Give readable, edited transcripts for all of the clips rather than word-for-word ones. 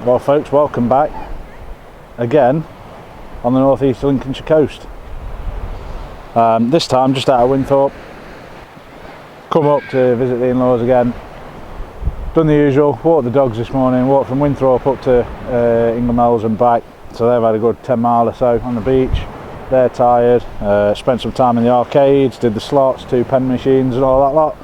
Well folks, welcome back again on the northeast Lincolnshire coast. This time just out of Winthorpe. Come up to visit the in-laws again. Done the usual, walked the dogs this morning, walked from Winthorpe up to Inglemells and back. So they've had a good 10 mile or so on the beach. They're tired, spent some time in the arcades, did the slots, 2 pen machines and all that lot.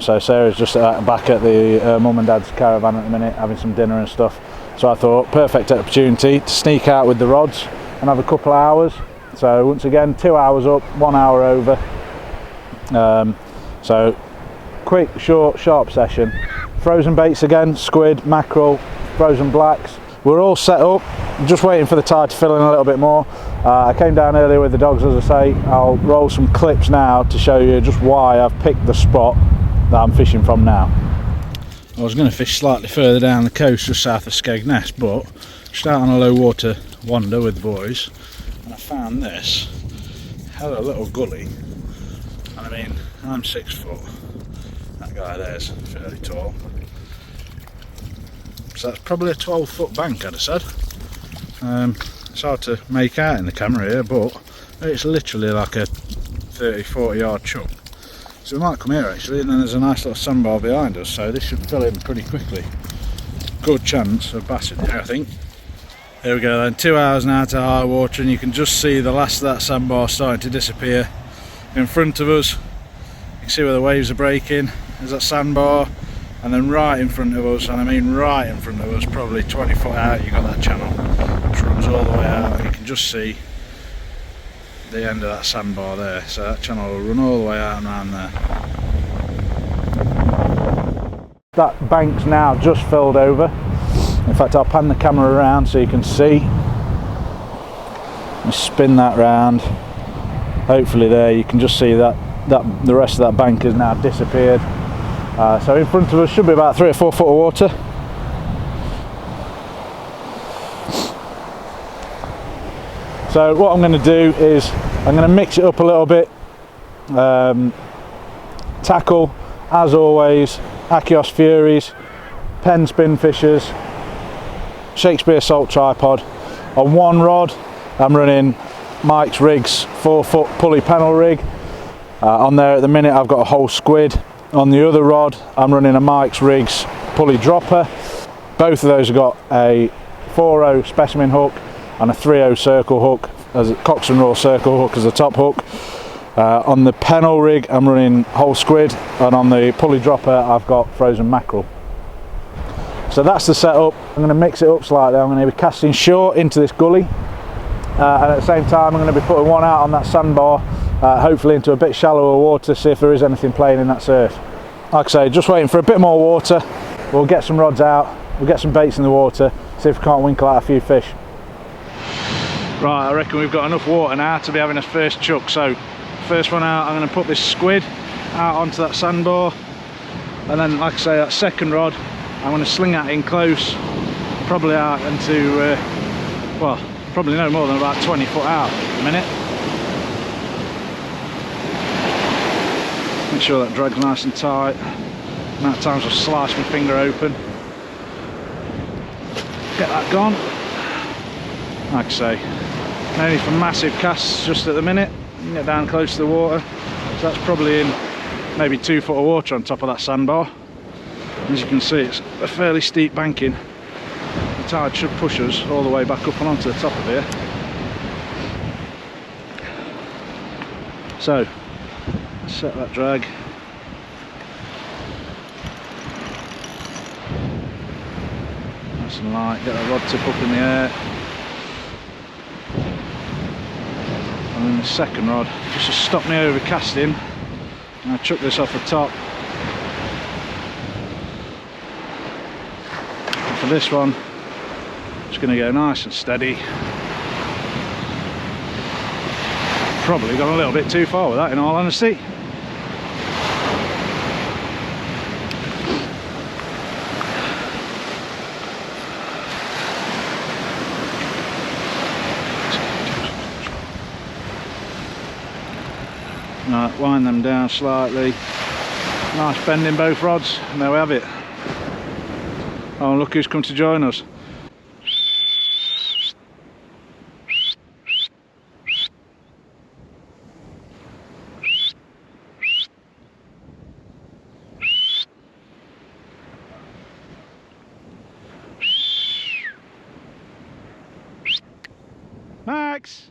So Sarah's just back at the mum and dad's caravan at the minute, having some dinner and stuff. So I thought, perfect opportunity to sneak out with the rods and have a couple of hours. So once again, 2 hours up, 1 hour over. So quick, short, sharp session. Frozen baits again, squid, mackerel, frozen blacks. We're all set up, just waiting for the tide to fill in a little bit more. I came down earlier with the dogs, as I say. I'll roll some clips now to show you just why I've picked the spot that I'm fishing from now. I was going to fish slightly further down the coast just south of Skegness, but just out on a low water wander with the boys, and I found this. Had a little gully, and I mean, I'm 6 foot. That guy there's fairly tall. So that's probably a 12-foot bank, I'd have said. It's hard to make out in the camera here, but it's literally like a 30-40 yard chunk. So we might come here actually, and then there's a nice little sandbar behind us, so this should fill in pretty quickly. Good chance of bass in here, I think. There we go then, 2 hours now to high water, and you can just see the last of that sandbar starting to disappear in front of us. You can see where the waves are breaking. There's that sandbar. And then right in front of us, and I mean right in front of us, probably 20 foot out, you've got that channel which runs all the way out. You can just see the end of that sandbar there, so that channel will run all the way out and around there. That bank's now just filled over. In fact, I'll pan the camera around so you can see. And spin that round. Hopefully there you can just see that the rest of that bank has now disappeared. So in front of us should be about 3 or 4 foot of water. So what I'm going to do is I'm going to mix it up a little bit. Tackle, as always, Achios Furies, Penn spin fishers, Shakespeare salt tripod. On one rod I'm running Mike's Rigs 4-foot pulley panel rig. On there at the minute I've got a whole squid. On the other rod I'm running a Mike's Rigs pulley dropper. Both of those have got a 4-0 specimen hook and a 3-0 circle hook, as a Cox and Raw circle hook as the top hook. On the Pennell rig I'm running whole squid, and on the pulley dropper I've got frozen mackerel. So that's the setup. I'm going to mix it up slightly. I'm going to be casting short into this gully, and at the same time I'm going to be putting one out on that sandbar, hopefully into a bit shallower water, see if there is anything playing in that surf. Like I say, just waiting for a bit more water. We'll get some rods out, we'll get some baits in the water, see if we can't winkle out a few fish. Right, I reckon we've got enough water now to be having a first chuck. So first one out, I'm going to put this squid out onto that sandbar, and then like I say, that second rod I'm going to sling that in close, probably out into well, probably no more than about 20 foot out a minute. Make sure that drag's nice and tight. Amount of times I've sliced my finger open. Get that gone. Like I say, no need for massive casts just at the minute. You can get down close to the water. So that's probably in maybe 2 foot of water on top of that sandbar. As you can see, it's a fairly steep banking. The tide should push us all the way back up and onto the top of here. So set that drag. Nice and light, get that rod tip up in the air. And then the second rod, just to stop me over casting, and I chuck this off the top. And for this one, just going to go nice and steady. Probably gone a little bit too far with that, in all honesty. Right, wind them down slightly. Nice bend in both rods, and there we have it. Oh, and look who's come to join us. Max!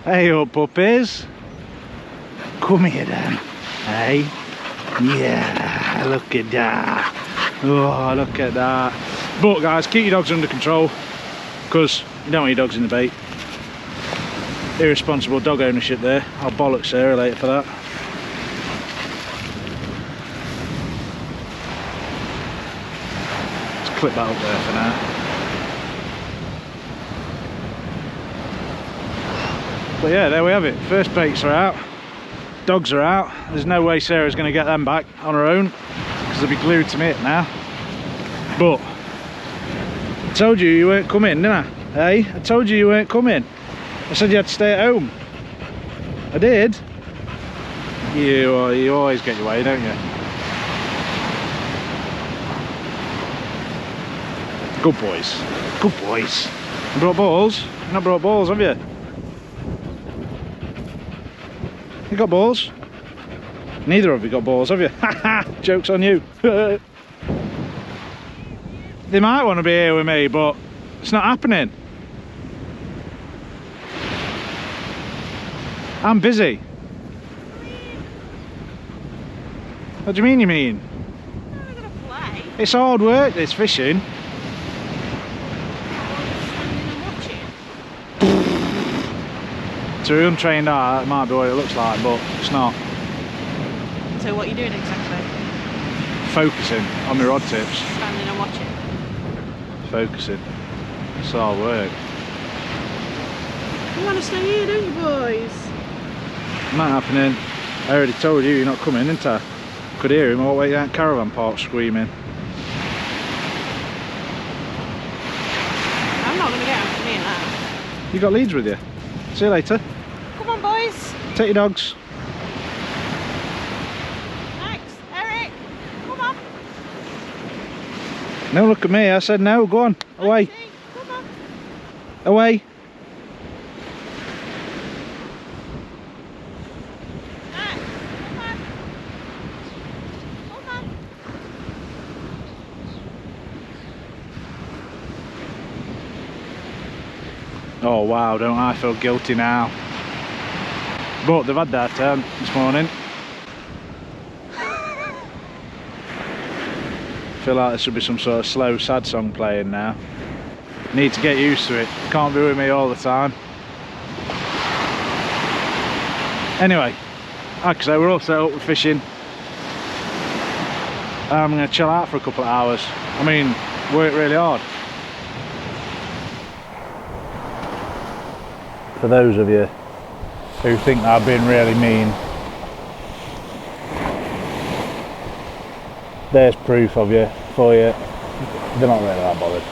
Hey up puppies! Come here then, hey? Yeah, look at that! Oh, look at that! But guys, keep your dogs under control, because you don't want your dogs in the bait. Irresponsible dog ownership there. I'll bollock Sarah later for that. Let's clip that up there for now. But yeah, there we have it. First baits are out, dogs are out. There's no way Sarah's going to get them back on her own because they'll be glued to me now. But I told you weren't coming, didn't I? Hey, I told you weren't coming. I said you had to stay at home. I did. You always get your way, don't you? Good boys. Good boys. You brought balls? You've not brought balls, have you? You got balls? Neither of you got balls, have you? Haha! Joke's on you. They might want to be here with me, but it's not happening. I'm busy. What do you mean you mean? We're gonna play. It's hard work, this fishing. To an untrained eye, that might be what it looks like, but it's not. So what are you doing exactly? Focusing on my rod tips. Standing and watching? Focusing. It's hard work. You want to stay here, don't you, boys? Not happening. I already told you you're not coming, didn't I? Could hear him all the way down caravan park screaming. I'm not going to get out from here now. You got leads with you. See you later. Come on, boys. Take your dogs. Max, Eric, come on. No, look at me. I said no. Go on. Away. Maxie, come on. Away. Max, come on. Come on. Oh wow, don't I feel guilty now. But they've had their turn this morning. Feel like there should be some sort of slow sad song playing now. Need to get used to it. Can't be with me all the time. Anyway, like I say, we're all set up with fishing. I'm going to chill out for a couple of hours. I mean, work really hard. For those of you who think I've been really mean, there's proof for you. They're not really that bothered.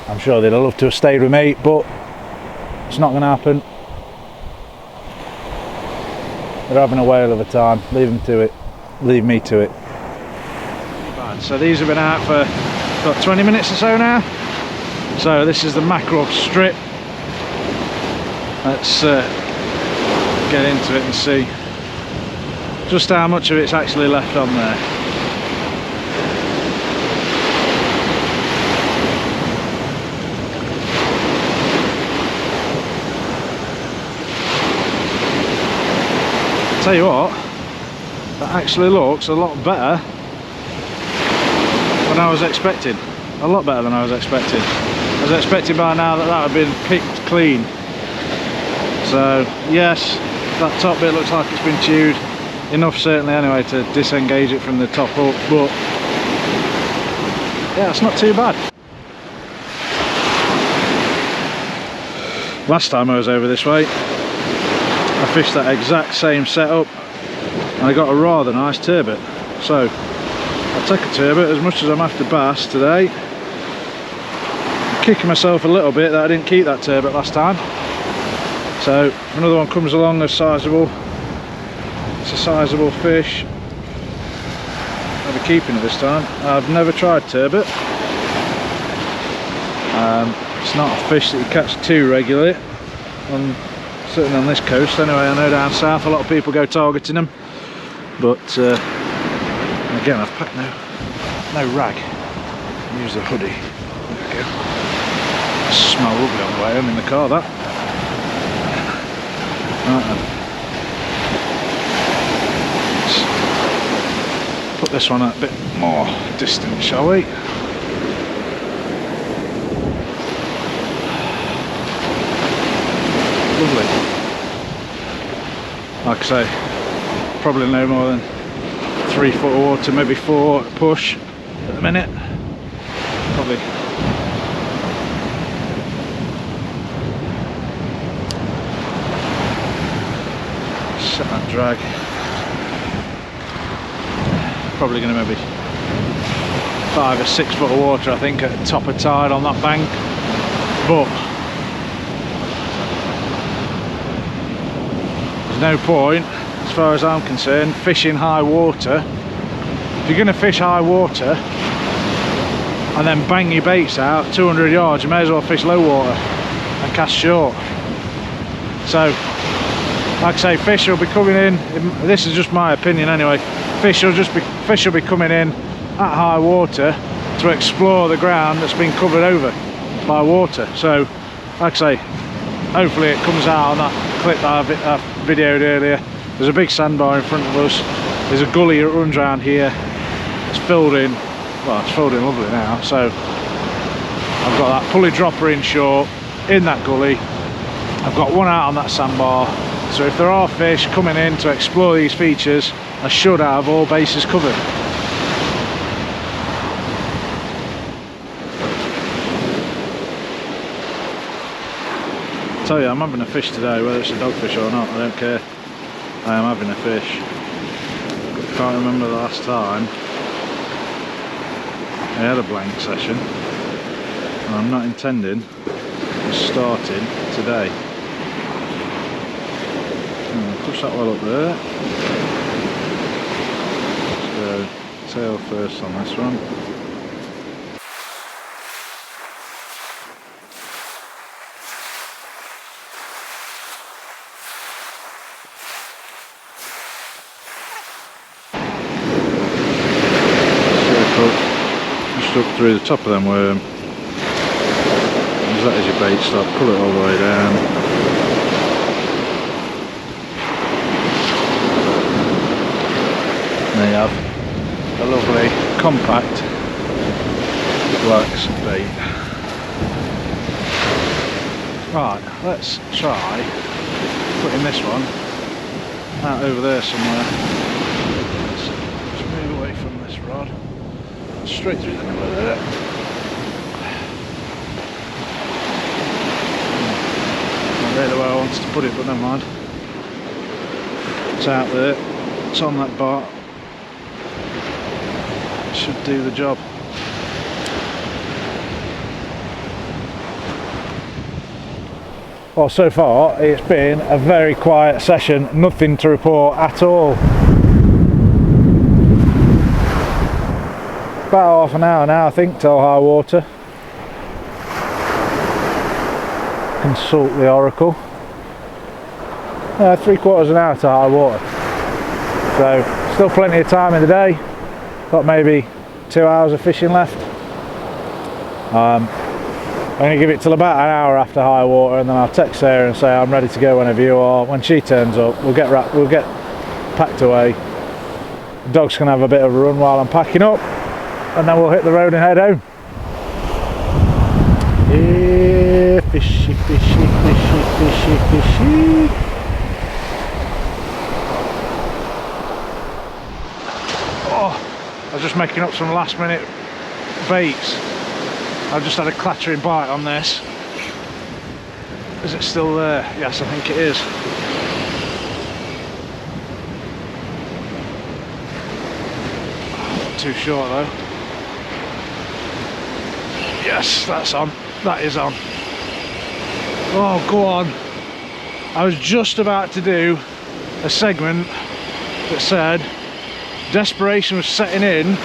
I'm sure they'd love to have stayed with me, but it's not going to happen. They're having a whale of a time. Leave them to it. Leave me to it. So these have been out for about 20 minutes or so now. So this is the mackerel strip. Let's get into it and see just how much of it's actually left on there. Tell you what, that actually looks a lot better than I was expecting. A lot better than I was expecting. I was expecting by now that that had been picked clean. So yes, that top bit looks like it's been chewed enough, certainly anyway, to disengage it from the top up, but yeah, it's not too bad. Last time I was over this way, I fished that exact same setup and I got a rather nice turbot. So I'll take a turbot as much as I'm after bass today. kicking myself a little bit that I didn't keep that turbot last time. So if another one comes along that's sizable, it's a sizable fish, I'll be keeping it this time. I've never tried turbot. It's not a fish that you catch too regularly, certainly on this coast anyway. I know down south a lot of people go targeting them, but again I've packed no rag. I'll use the hoodie. There we go. Smell lovely on the way home in the car, that. Right then. Let's put this one at a bit more distance, shall we? Lovely. Like I say, probably no more than 3 foot of water, maybe 4 push at the minute. Probably. Set that drag. Probably going to maybe 5 or 6 foot of water, I think, at the top of tide on that bank. But there's no point, as far as I'm concerned, fishing high water. If you're going to fish high water and then bang your baits out 200 yards, you may as well fish low water and cast short. So, like I say, fish will be coming in. This is just my opinion anyway. Fish will be coming in at high water to explore the ground that's been covered over by water. So, like I say, hopefully it comes out on that clip that I videoed earlier. There's a big sandbar in front of us. There's a gully that runs around here. It's filled in. Well, it's filled in lovely now. So I've got that pulley dropper in short in that gully. I've got one out on that sandbar. So if there are fish coming in to explore these features, I should have all bases covered. I tell you, I'm having a fish today, whether it's a dogfish or not, I don't care. I am having a fish. Can't remember the last time I had a blank session, and I'm not intending starting today. Push that well up there. So tail first on this one. Just up through the top of them worm. Use that as your bait stop, pull it all the way down. There you have a lovely compact relaxed bait. Right, let's try putting this one out over there somewhere. Let's move away from this rod. Straight through the middle there. Not really where I wanted to put it, but never mind. It's out there. It's on that bar. Should do the job. Well, so far it's been a very quiet session, nothing to report at all. About half an hour now, I think, till high water. Consult the oracle. 3/4 of an hour to high water. So still plenty of time in the day. Got maybe 2 hours of fishing left. I'm going to give it till about an hour after high water, and then I'll text Sarah and say I'm ready to go whenever you are. When she turns up, we'll get packed away. The dogs can have a bit of a run while I'm packing up, and then we'll hit the road and head home. Yeah, fishy, fishy, fishy, fishy, fishy. Oh, I was just making up some last minute baits. I've just had a clattering bite on this. Is it still there? Yes, I think it is. Not too short though. Yes, that's on. That is on. Oh, go on. I was just about to do a segment that said desperation was setting in.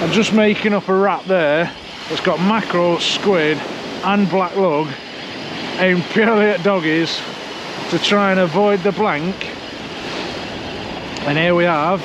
I'm just making up a wrap there that's got mackerel, squid and black lug aimed purely at doggies to try and avoid the blank. And here we have,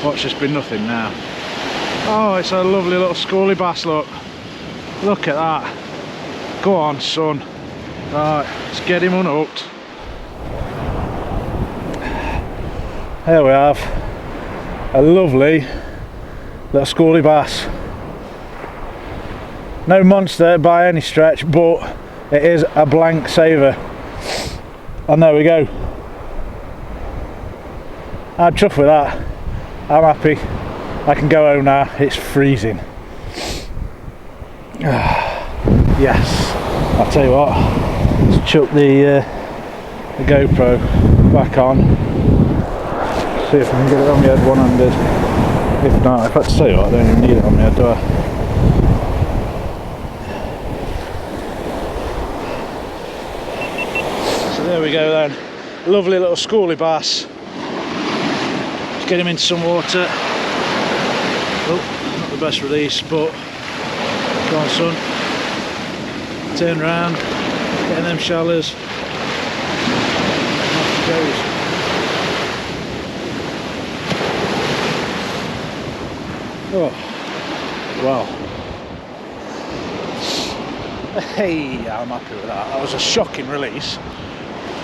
watch this be nothing now. Oh, it's a lovely little schoolie bass, look. Look at that. Go on, son. Right, let's get him unhooked. Here we have a lovely little schoolie bass. No monster by any stretch, but it is a blank saver. And there we go. I'm chuffed with that. I'm happy. I can go home now. It's freezing. Yes. I'll tell you what. Let's chuck the GoPro back on. See if I can get it on my head one-handed. If not, if I tell you what, I don't even need it on my head, do I? So there we go then. Lovely little schoolie bass. Let's get him into some water. Oh, not the best release, but go on, son. Turn round, get in them shallows. And off he goes. Oh, wow. Hey, I'm happy with that. That was a shocking release.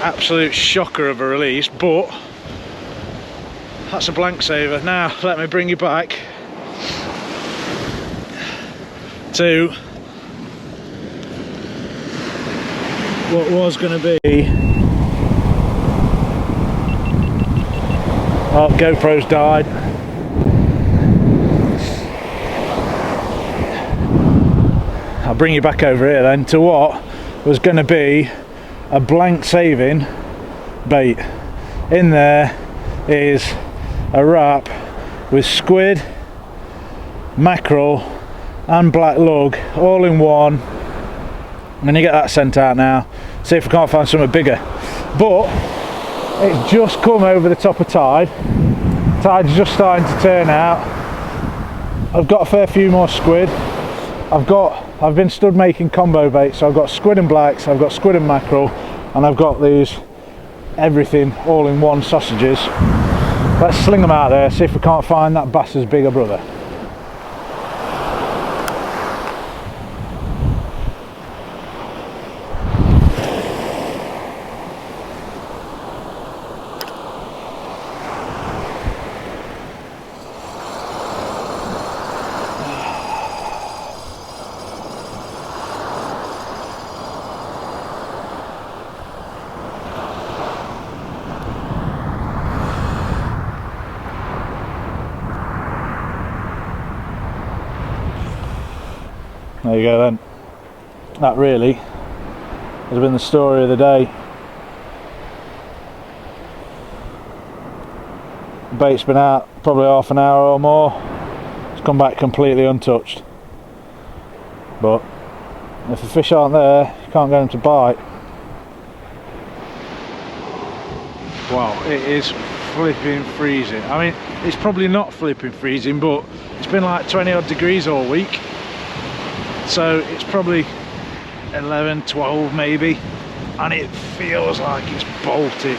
Absolute shocker of a release, but that's a blank saver. Now, let me bring you back to what was going to be. Oh, GoPro's died. I'll bring you back over here then to what was going to be a blank saving bait. In there is a wrap with squid, mackerel and black lug all in one. I'm going to get that sent out now, see if I can't find something bigger. But it's just come over the top of tide. Tide's just starting to turn out. I've got a fair few more squid. I've been stood making combo baits, so I've got squid and blacks, I've got squid and mackerel, and I've got these everything all in one sausages. Let's sling them out there, see if we can't find that bass's bigger brother. There you go then. That really has been the story of the day. The bait's been out probably half an hour or more. It's come back completely untouched. But if the fish aren't there, you can't get them to bite. Wow, it is flipping freezing. I mean, it's probably not flipping freezing, but it's been like 20 odd degrees all week. So it's probably 11, 12 maybe, and it feels like it's bolted.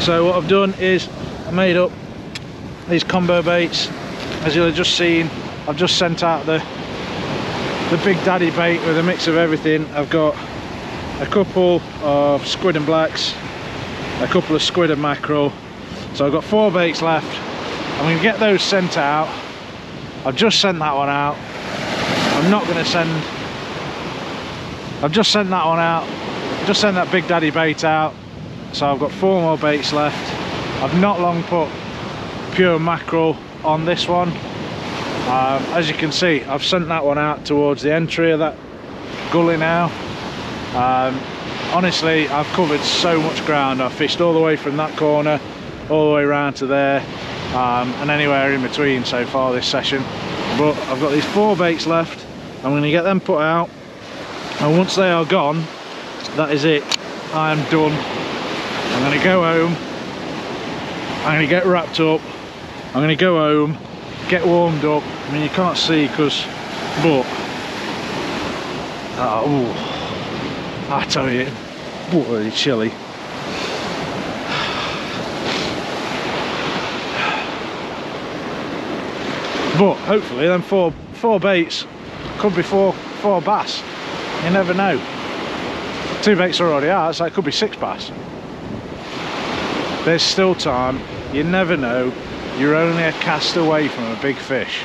So what I've done is I made up these combo baits. As you'll have just seen, I've just sent out the Big Daddy bait with a mix of everything. I've got a couple of squid and blacks, a couple of squid and mackerel. So I've got 4 baits left. I'm going to get those sent out. I've just sent that one out. I'm not going to send. I've just sent that one out. Just sent that Big Daddy bait out. So I've got 4 more baits left. I've not long put pure mackerel on this one. As you can see, I've sent that one out towards the entry of that gully now. Honestly, I've covered so much ground. I've fished all the way from that corner all the way around to there, and anywhere in between so far this session. But I've got these 4 baits left. I'm going to get them put out, and once they are gone, that is it. I am done. I'm going to go home, I'm going to get wrapped up, I'm going to go home, get warmed up. I mean, you can't see because, but I tell you, bloody chilly. But hopefully them four baits could be four bass. You never know. 2 baits are already out, so it could be 6 bass. There's still time. You never know. You're only a cast away from a big fish.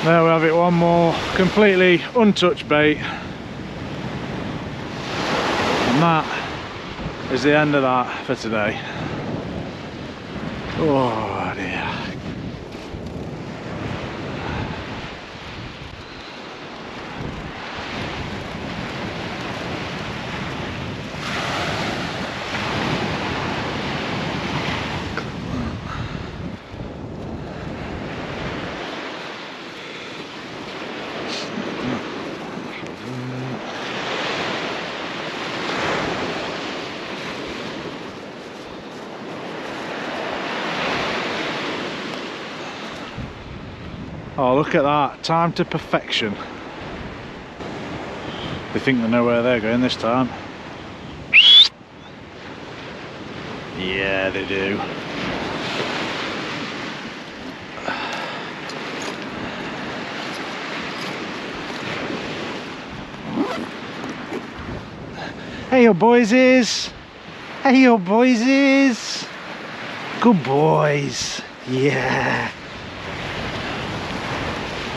There we have it, one more completely untouched bait. And that is the end of that for today. Oh dear. Oh, look at that, time to perfection. They think they know where they're going this time. Yeah, they do. Hey, your boysies. Hey, your boysies. Good boys. Yeah.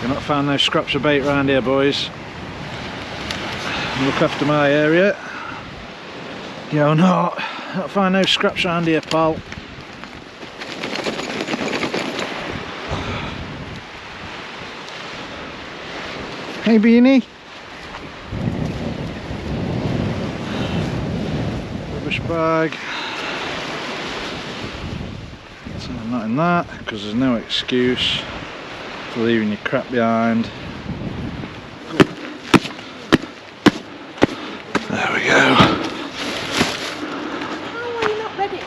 You've not found no scraps of bait around here, boys. Look after my area. You're not find no scraps around here, pal. Hey, Beanie. Rubbish bag. So not in that, because there's no excuse for leaving your crap behind. There we go. How are you not ready?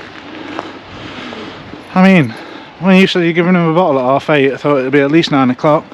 I mean, when you said you're giving him a bottle at 8:30, I thought it'd be at least 9 o'clock.